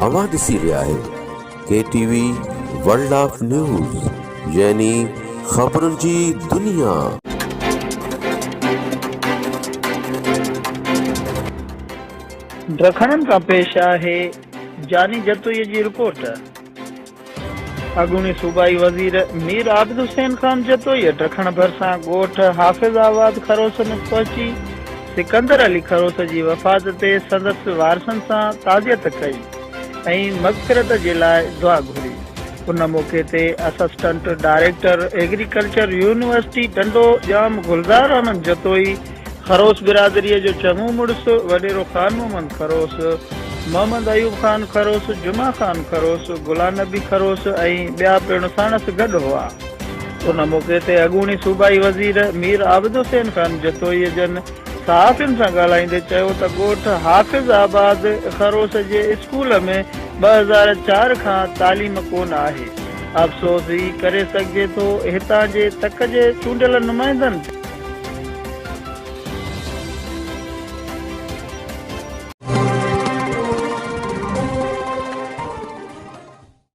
अवां ॾिसी रहिया आहियो KTV वर्ल्ड ऑफ न्यूज़ यानी ख़बरुनि जी दुनिया। ड्रखणनि का पेश आहे जानी जतोई जी रिपोर्ट। अॻूणी सूबाई वज़ीर मीरعابد हुसैन खान जतोई ड्रखण भरिसां ॻोठ हाफिज आबाद खरोस में पहुची सिकंदर अली खरोस जी वफात ते संदसि वारसनि सां ताज़ियत कई ऐं मग़फ़िरत जे लाइ दुआ घुरी। उन मौक़े ते assistant director agriculture university Tando Jam Gulzar Ahmed Jatoi, खरोस बिरादरीअ जो चङो मुड़ुसु वॾेरो ख़ान मोहम्मद खरोस, मोहम्मद अयूब ख़ान खरोस, जुमा ख़ान खरोस, गुलाम नबी खरोस ऐं ॿिया पिणु साणस गॾु हुआ। उन मौक़े ते अॻूणी सूबाई वज़ीर मීरعابد हुसैन खान जतोई जन सहाफ़ियुनि सां ॻाल्हाईंदे चयो त ॻोठ हाफ़िज़ आबाद खरोस जे स्कूल में 2004 खां तालीम कोन आहे। अफ़सोस ई करे सघिजे थो हितां जे तक जे चूंडियल नुमाइंदनि